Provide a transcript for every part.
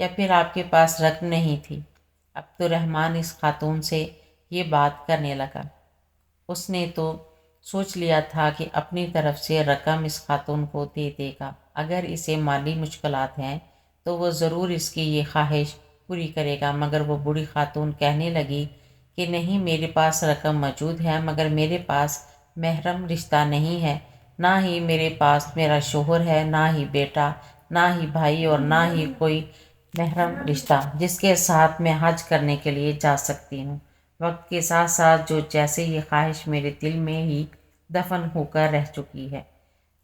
یا پھر آپ کے پاس رقم نہیں تھی؟ عبد الرحمن اس خاتون سے یہ بات کرنے لگا۔ اس نے تو سوچ لیا تھا کہ اپنی طرف سے رقم اس خاتون کو دے دے گا۔ اگر اسے مالی مشکلات ہیں تو وہ ضرور اس کی یہ خواہش پوری کرے گا، مگر وہ بوڑھی خاتون کہنے لگی کہ نہیں، میرے پاس رقم موجود ہے، مگر میرے پاس محرم رشتہ نہیں ہے، نہ ہی میرے پاس میرا شوہر ہے، نہ ہی بیٹا، نہ ہی بھائی، اور نہ ہی کوئی محرم رشتہ جس کے ساتھ میں حج کرنے کے لیے جا سکتی ہوں۔ وقت کے ساتھ ساتھ جو جیسے یہ خواہش میرے دل میں ہی دفن ہو کر رہ چکی ہے۔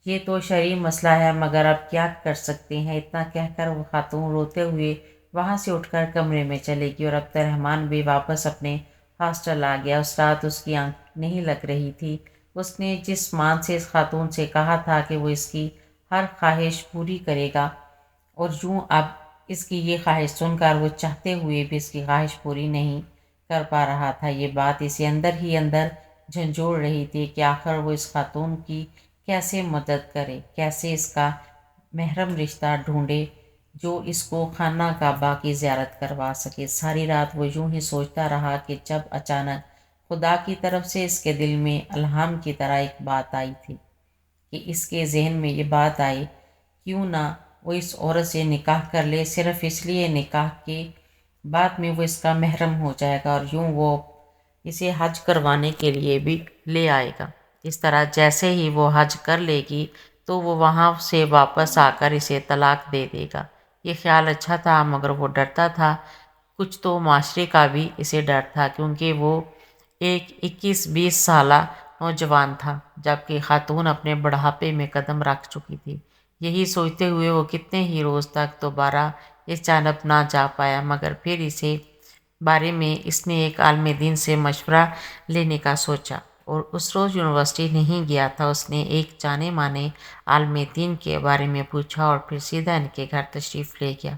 یہ تو شرعی مسئلہ ہے، مگر اب کیا کر سکتے ہیں؟ اتنا کہہ کر وہ خاتون روتے ہوئے وہاں سے اٹھ کر کمرے میں چلے گی اور عبد الرحمن بھی واپس اپنے ہاسٹل آ گیا۔ اس رات اس کی آنکھ نہیں لگ رہی تھی۔ اس نے جس مان سے اس خاتون سے کہا تھا کہ وہ اس کی ہر خواہش پوری کرے گا، اور یوں اب اس کی یہ خواہش سن کر وہ چاہتے ہوئے بھی اس کی خواہش پوری نہیں کر پا رہا تھا۔ یہ بات اسے اندر ہی اندر جھنجھوڑ رہی تھی کہ آخر وہ اس خاتون کی کیسے مدد کرے، کیسے اس کا محرم رشتہ ڈھونڈے جو اس کو خانہ کعبہ کی زیارت کروا سکے۔ ساری رات وہ یوں ہی سوچتا رہا کہ جب اچانک خدا کی طرف سے اس کے دل میں الہام کی طرح ایک بات آئی تھی، کہ اس کے ذہن میں یہ بات آئی، کیوں نہ وہ اس عورت سے نکاح کر لے، صرف اس لیے نکاح کے بعد میں وہ اس کا محرم ہو جائے گا، اور یوں وہ اسے حج کروانے کے لیے بھی لے آئے گا۔ اس طرح جیسے ہی وہ حج کر لے گی تو وہ وہاں سے واپس آ کر اسے طلاق دے دے گا۔ یہ خیال اچھا تھا، مگر وہ ڈرتا تھا، کچھ تو معاشرے کا بھی اسے ڈر تھا، کیونکہ وہ ایک 21-20 سالہ نوجوان تھا، جبکہ خاتون اپنے بڑھاپے میں قدم رکھ چکی تھی۔ یہی سوچتے ہوئے وہ کتنے ہی روز تک دوبارہ اس جانب نہ جا پایا، مگر پھر اسے بارے میں اس نے ایک عالم دین سے مشورہ لینے کا سوچا، اور اس روز یونیورسٹی نہیں گیا تھا۔ اس نے ایک جانے مانے عالم دین کے بارے میں پوچھا اور پھر سیدھا ان کے گھر تشریف لے گیا۔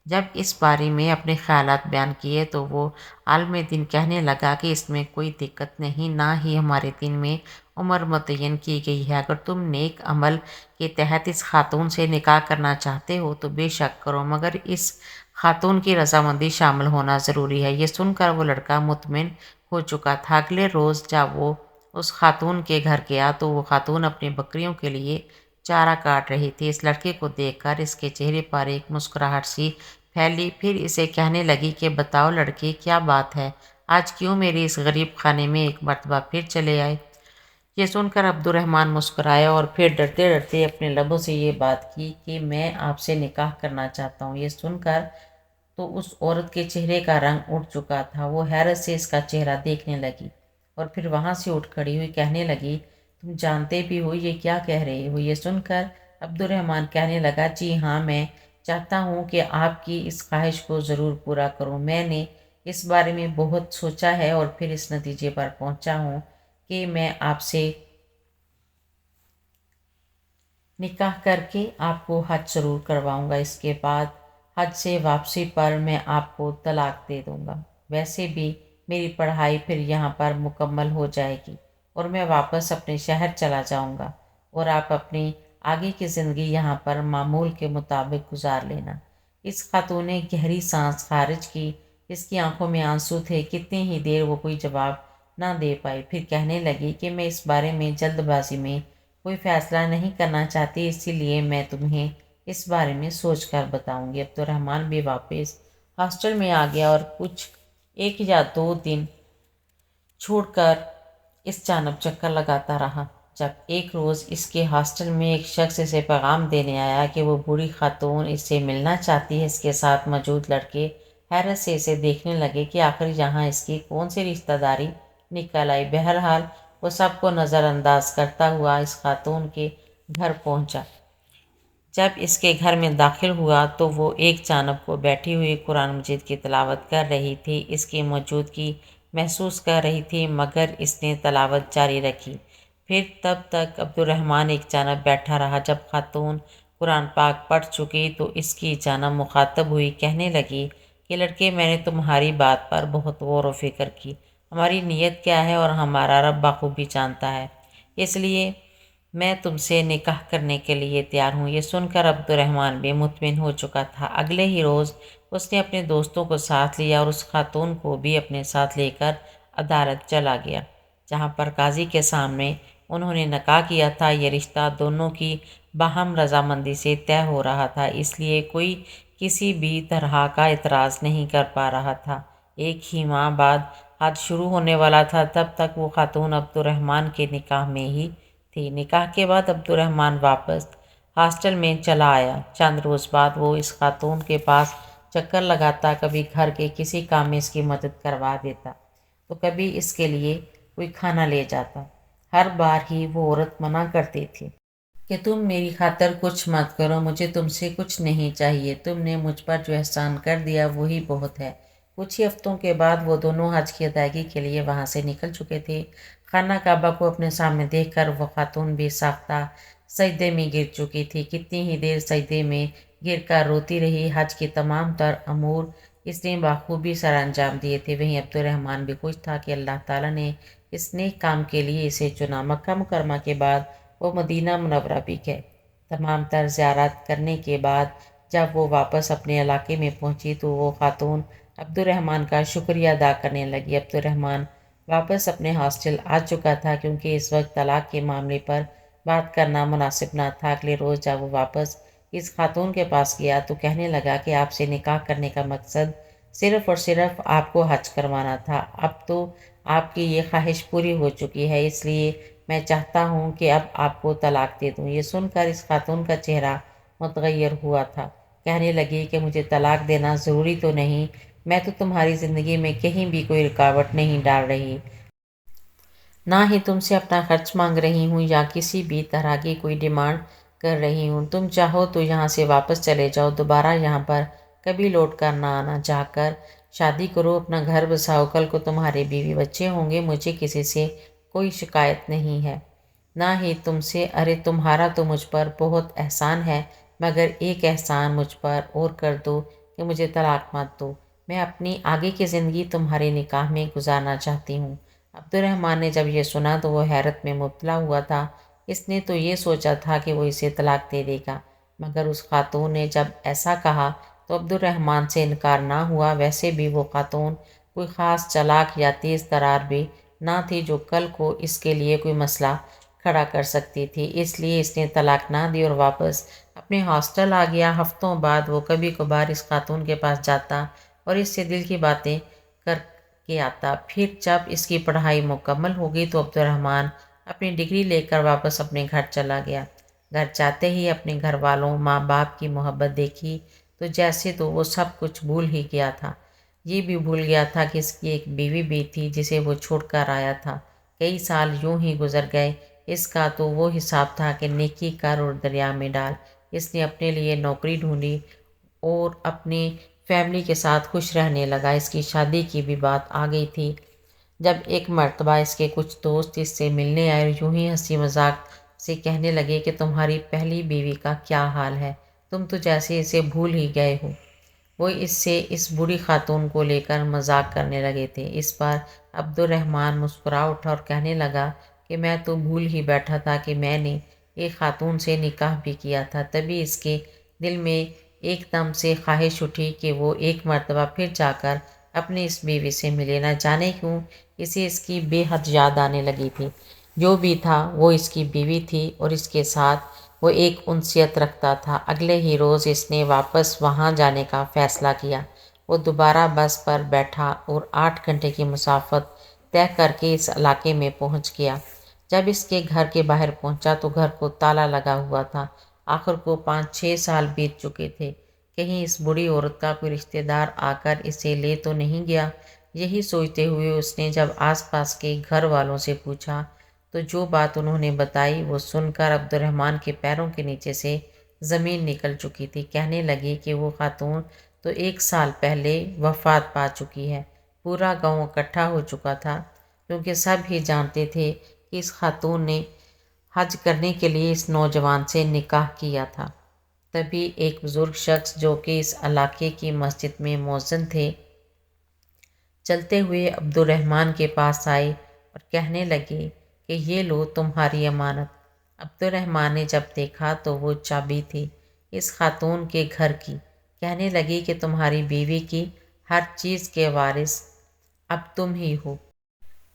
جب اس بارے میں اپنے خیالات بیان کیے تو وہ عالم دین کہنے لگا کہ اس میں کوئی دقت نہیں، نہ ہی ہمارے دین میں عمر متعین کی گئی ہے۔ اگر تم نیک عمل کے تحت اس خاتون سے نکاح کرنا چاہتے ہو تو بے شک کرو، مگر اس خاتون کی رضامندی شامل ہونا ضروری ہے۔ یہ سن کر وہ لڑکا مطمئن ہو چکا تھا۔ اگلے روز جب وہ اس خاتون کے گھر گیا تو وہ خاتون اپنی بکریوں کے لیے چارہ کاٹ رہی تھی۔ اس لڑکے کو دیکھ کر اس کے چہرے پر ایک مسکراہٹ سی پھیلی، پھر اسے کہنے لگی کہ بتاؤ لڑکے، کیا بات ہے، آج کیوں میرے اس غریب خانے میں ایک مرتبہ پھر چلے آئے؟ یہ سن کر عبد الرحمن مسکرایا اور پھر ڈرتے ڈرتے اپنے لبوں سے یہ بات کی کہ میں آپ سے نکاح کرنا چاہتا ہوں۔ یہ سن کر تو اس عورت کے چہرے کا رنگ اٹھ چکا تھا۔ وہ حیرت سے اس کا چہرہ دیکھنے لگی اور پھر وہاں سے اٹھ کھڑی ہوئی کہنے لگی، تم جانتے بھی ہو یہ کیا کہہ رہے ہو؟ یہ سن کر عبد الرحمن کہنے لگا، جی ہاں، میں چاہتا ہوں کہ آپ کی اس خواہش کو ضرور پورا کروں۔ میں نے اس بارے میں بہت سوچا ہے اور پھر اس نتیجے پر پہنچا ہوں کہ میں آپ سے نکاح کر کے آپ کو حج ضرور کرواؤں گا۔ اس کے بعد حج سے واپسی پر میں آپ کو طلاق دے دوں گا۔ ویسے بھی میری پڑھائی پھر یہاں پر مکمل ہو جائے گی اور میں واپس اپنے شہر چلا جاؤں گا، اور آپ اپنی آگے کی زندگی یہاں پر معمول کے مطابق گزار لینا۔ اس خاتون نے گہری سانس خارج کی۔ اس کی آنکھوں میں آنسو تھے۔ کتنی ہی دیر وہ کوئی جواب نہ دے پائی، پھر کہنے لگی کہ میں اس بارے میں جلد بازی میں کوئی فیصلہ نہیں کرنا چاہتی، اسی لیے میں تمہیں اس بارے میں سوچ کر بتاؤں گی۔ عبد الرحمن بھی واپس ہاسٹل میں آ گیا اور کچھ 1 یا 2 دن چھوڑ کر اس جانب چکر لگاتا رہا۔ جب ایک روز اس کے ہاسٹل میں ایک شخص اسے پیغام دینے آیا کہ وہ بوڑھی خاتون اس سے ملنا چاہتی ہے، اس کے ساتھ موجود لڑکے حیرت سے اسے دیکھنے لگے کہ آخر یہاں اس کی کون سی رشتہ داری نکل آئی۔ بہرحال وہ سب کو نظر انداز کرتا ہوا اس خاتون کے گھر پہنچا۔ جب اس کے گھر میں داخل ہوا تو وہ ایک جانب کو بیٹھی ہوئی قرآن مجید کی تلاوت کر رہی تھی۔ اس کی موجودگی محسوس کر رہی تھی، مگر اس نے تلاوت جاری رکھی۔ پھر تب تک عبد الرحمن ایک جانب بیٹھا رہا۔ جب خاتون قرآن پاک پڑھ چکی تو اس کی جانب مخاطب ہوئی، کہنے لگی کہ لڑکے، میں نے تمہاری بات پر بہت غور و فکر کی۔ ہماری نیت کیا ہے اور ہمارا رب بخوبی جانتا ہے، اس لیے میں تم سے نکاح کرنے کے لیے تیار ہوں۔ یہ سن کر عبد الرحمن بھی مطمئن ہو چکا تھا۔ اگلے ہی روز اس نے اپنے دوستوں کو ساتھ لیا اور اس خاتون کو بھی اپنے ساتھ لے کر عدالت چلا گیا، جہاں پر قاضی کے سامنے انہوں نے نکاح کیا تھا۔ یہ رشتہ دونوں کی باہم رضامندی سے طے ہو رہا تھا، اس لیے کوئی کسی بھی طرح کا اعتراض نہیں کر پا رہا تھا۔ ایک ہی ماہ بعد حج شروع ہونے والا تھا، تب تک وہ خاتون عبدالرحمن کے نکاح میں ہی تھی۔ نکاح کے بعد عبدالرحمن واپس ہاسٹل میں چلا آیا۔ چند روز بعد وہ اس خاتون کے پاس چکر لگاتا، کبھی گھر کے کسی کام میں اس کی مدد کروا دیتا تو کبھی اس کے لیے کوئی کھانا لے جاتا۔ ہر بار ہی وہ عورت منع کرتی تھی کہ تم میری خاطر کچھ مت کرو، مجھے تم سے کچھ نہیں چاہیے، تم نے مجھ پر جو احسان کر دیا وہی بہت ہے۔ کچھ ہی ہفتوں کے بعد وہ دونوں حج کی ادائیگی کے لیے وہاں سے نکل چکے تھے۔ خانہ کعبہ کو اپنے سامنے دیکھ کر وہ خاتون بھی ساختہ سجدے میں گر چکی تھی۔ کتنی ہی دیر سجدے میں گر کر روتی رہی۔ حج کے تمام تر امور اس نے بخوبی سر انجام دیے تھے۔ وہیں عبدالرحمن بھی خوش تھا کہ اللہ تعالیٰ نے اس نیک کام کے لیے اسے چنا۔ مکہ مکرمہ کے بعد وہ مدینہ منورہ بھی گئے۔ تمام تر زیارات کرنے کے بعد جب وہ واپس اپنے علاقے میں پہنچی تو وہ خاتون عبدالرحمن کا شکریہ ادا کرنے لگی۔ عبدالرحمن واپس اپنے ہاسٹل آ چکا تھا کیونکہ اس وقت طلاق کے معاملے پر بات کرنا مناسب نہ تھا۔ اگلے روز جب وہ واپس اس خاتون کے پاس گیا تو کہنے لگا کہ آپ سے نکاح کرنے کا مقصد صرف اور صرف آپ کو حج کروانا تھا۔ اب تو آپ کی یہ خواہش پوری ہو چکی ہے، اس لیے میں چاہتا ہوں کہ اب آپ کو طلاق دے دوں۔ یہ سن کر اس خاتون کا چہرہ متغیر ہوا تھا۔ کہنے لگی کہ مجھے طلاق دینا ضروری تو نہیں، میں تو تمہاری زندگی میں کہیں بھی کوئی رکاوٹ نہیں ڈال رہی، نہ ہی تم سے اپنا خرچ مانگ رہی ہوں یا کسی بھی طرح کی کوئی ڈیمانڈ کر رہی ہوں۔ تم چاہو تو یہاں سے واپس چلے جاؤ، دوبارہ یہاں پر کبھی لوٹ کر نہ آنا، جا کر شادی کرو، اپنا گھر بساؤ، کل کو تمہارے بیوی بچے ہوں گے، مجھے کسی سے کوئی شکایت نہیں ہے، نہ ہی تم سے۔ ارے تمہارا تو مجھ پر بہت احسان ہے، مگر ایک احسان مجھ پر اور کر دو کہ مجھے طلاق مت دو، میں اپنی آگے کی زندگی تمہارے نکاح میں گزارنا چاہتی ہوں۔ عبدالرحمن نے جب یہ سنا تو وہ حیرت میں مبتلا ہوا تھا۔ اس نے تو یہ سوچا تھا کہ وہ اسے طلاق دے دے گا، مگر اس خاتون نے جب ایسا کہا تو عبدالرحمن سے انکار نہ ہوا۔ ویسے بھی وہ خاتون کوئی خاص چالاک یا تیز ترار بھی نہ تھی جو کل کو اس کے لیے کوئی مسئلہ کھڑا کر سکتی تھی، اس لیے اس نے طلاق نہ دی اور واپس اپنے ہاسٹل آ گیا۔ ہفتوں بعد وہ کبھی کبھار اس خاتون کے پاس جاتا اور اس سے دل کی باتیں کر کے آتا۔ پھر جب اس کی پڑھائی مکمل ہو گئی تو عبدالرحمن اپنی ڈگری لے کر واپس اپنے گھر چلا گیا۔ گھر جاتے ہی اپنے گھر والوں، ماں باپ کی محبت دیکھی تو جیسے تو وہ سب کچھ بھول ہی گیا تھا۔ یہ بھی بھول گیا تھا کہ اس کی ایک بیوی بھی تھی جسے وہ چھوڑ کر آیا تھا۔ کئی سال یوں ہی گزر گئے۔ اس کا تو وہ حساب تھا کہ نیکی کر اور دریا میں ڈال۔ اس نے اپنے لیے نوکری ڈھونڈی اور اپنی فیملی کے ساتھ خوش رہنے لگا۔ اس کی شادی کی بھی بات آ گئی تھی جب ایک مرتبہ اس کے کچھ دوست اس سے ملنے آئے اور یوں ہی ہنسی مذاق سے کہنے لگے کہ تمہاری پہلی بیوی کا کیا حال ہے، تم تو جیسے اسے بھول ہی گئے ہو۔ وہ اس بوڑھی خاتون کو لے کر مذاق کرنے لگے تھے۔ اس پر عبدالرحمن مسکرا اٹھا اور کہنے لگا کہ میں تو بھول ہی بیٹھا تھا کہ میں نے ایک خاتون سے نکاح بھی کیا تھا۔ تبھی اس کے دل میں ایک دم سے خواہش اٹھی کہ وہ ایک مرتبہ پھر جا کر اپنی اس بیوی سے ملے۔ نہ جانے کیوں اسے اس کی بے حد یاد آنے لگی تھی۔ جو بھی تھا وہ اس کی بیوی تھی اور اس کے ساتھ وہ ایک انسیت رکھتا تھا۔ اگلے ہی روز اس نے واپس وہاں جانے کا فیصلہ کیا۔ وہ دوبارہ بس پر بیٹھا اور 8 گھنٹے کی مسافت طے کر کے اس علاقے میں پہنچ گیا۔ جب اس کے گھر کے باہر پہنچا تو گھر کو تالا لگا ہوا تھا۔ آخر کو 5-6 سال بیت چکے تھے، کہیں اس بوڑھی عورت کا کوئی رشتہ دار آ کر اسے لے تو نہیں گیا۔ یہی سوچتے ہوئے اس نے جب آس پاس کے گھر والوں سے پوچھا تو جو بات انہوں نے بتائی وہ سن کر عبدالرحمن کے پیروں کے نیچے سے زمین نکل چکی تھی۔ کہنے لگی کہ وہ خاتون تو 1 سال پہلے وفات پا چکی ہے۔ پورا گاؤں اکٹھا ہو چکا تھا کیونکہ سب ہی جانتے تھے کہ اس خاتون نے حج کرنے کے لیے اس نوجوان سے نکاح کیا تھا۔ تبھی ایک بزرگ شخص جو کہ اس علاقے کی مسجد میں مؤذن تھے، چلتے ہوئے عبدالرحمن کے پاس آئے اور کہنے لگے کہ یہ لو تمہاری امانت۔ عبدالرحمن نے جب دیکھا تو وہ چابی تھی اس خاتون کے گھر کی۔ کہنے لگی کہ تمہاری بیوی کی ہر چیز کے وارث اب تم ہی ہو،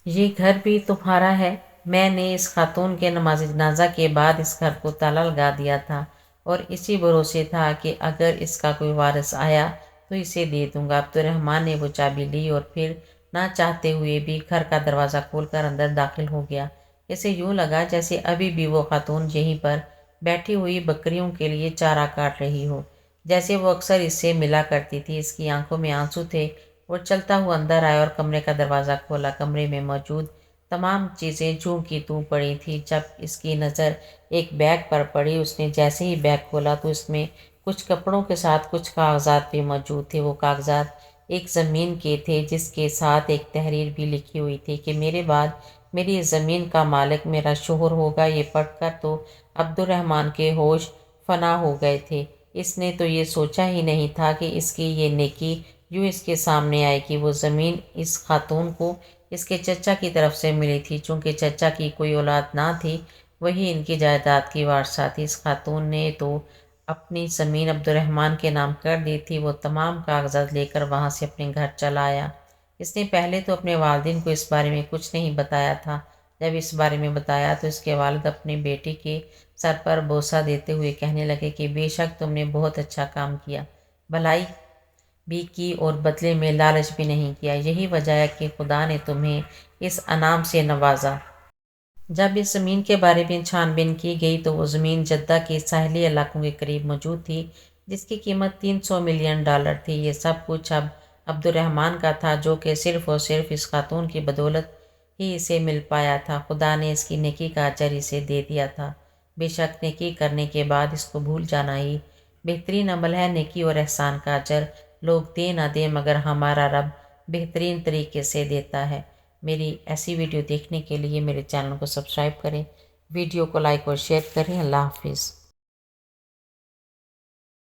یہ گھر بھی تمہارا ہے۔ میں نے اس خاتون کے نماز جنازہ کے بعد اس گھر کو تالا لگا دیا تھا اور اسی بھروسے تھا کہ اگر اس کا کوئی وارث آیا تو اسے دے دوں گا۔ عبد الرحمن نے وہ چابی لی اور پھر نہ چاہتے ہوئے بھی گھر کا دروازہ کھول کر اندر داخل ہو گیا۔ اسے یوں لگا جیسے ابھی بھی وہ خاتون یہیں پر بیٹھی ہوئی بکریوں کے لیے چارہ کاٹ رہی ہو، جیسے وہ اکثر اس سے ملا کرتی تھی۔ اس کی آنکھوں میں آنسو تھے۔ وہ چلتا ہوا اندر آیا اور کمرے کا دروازہ کھولا۔ کمرے میں موجود تمام چیزیں جوں کی توں پڑی تھیں۔ جب اس کی نظر ایک بیگ پر پڑی، اس نے جیسے ہی بیگ کھولا تو اس میں کچھ کپڑوں کے ساتھ کچھ کاغذات بھی موجود تھے۔ وہ کاغذات ایک زمین کے تھے جس کے ساتھ ایک تحریر بھی لکھی ہوئی تھی کہ میرے بعد میری اس زمین کا مالک میرا شوہر ہوگا۔ یہ پڑھ کر تو عبد الرحمن کے ہوش فنا ہو گئے تھے۔ اس نے تو یہ سوچا ہی نہیں تھا کہ اس کی یہ نیکی یوں اس کے سامنے آئے گی۔ وہ زمین اس خاتون کو اس کے چچا کی طرف سے ملی تھی۔ چونکہ چچا کی کوئی اولاد نہ تھی، وہی ان کی جائیداد کی وارثہ تھی۔ اس خاتون نے تو اپنی زمین عبد الرحمن کے نام کر دی تھی۔ وہ تمام کاغذات لے کر وہاں سے اپنے گھر چلا آیا۔ اس نے پہلے تو اپنے والدین کو اس بارے میں کچھ نہیں بتایا تھا۔ جب اس بارے میں بتایا تو اس کے والد اپنے بیٹے کے سر پر بوسہ دیتے ہوئے کہنے لگے کہ بے شک تم نے بہت اچھا کام کیا، بھلائی بھی کی اور بدلے میں لالچ بھی نہیں کیا۔ یہی وجہ ہے کہ خدا نے تمہیں اس انعام سے نوازا۔ جب اس زمین کے بارے میں چھان بین کی گئی تو وہ زمین جدہ کے ساحلی علاقوں کے قریب موجود تھی، جس کی قیمت $300 ملین تھی۔ یہ سب کچھ اب عبد الرحمن کا تھا، جو کہ صرف اور صرف اس خاتون کی بدولت ہی اسے مل پایا تھا۔ خدا نے اس کی نیکی کا اجر اسے دے دیا تھا۔ بے شک نیکی کرنے کے بعد اس کو بھول جانا ہی بہترین عمل ہے۔ نیکی اور احسان کا اجر لوگ دے نہ دیں، مگر ہمارا رب بہترین طریقے سے دیتا ہے۔ میری ایسی ویڈیو دیکھنے کے لیے میرے چینل کو سبسکرائب کریں، ویڈیو کو لائک اور شیئر کریں۔ اللہ حافظ۔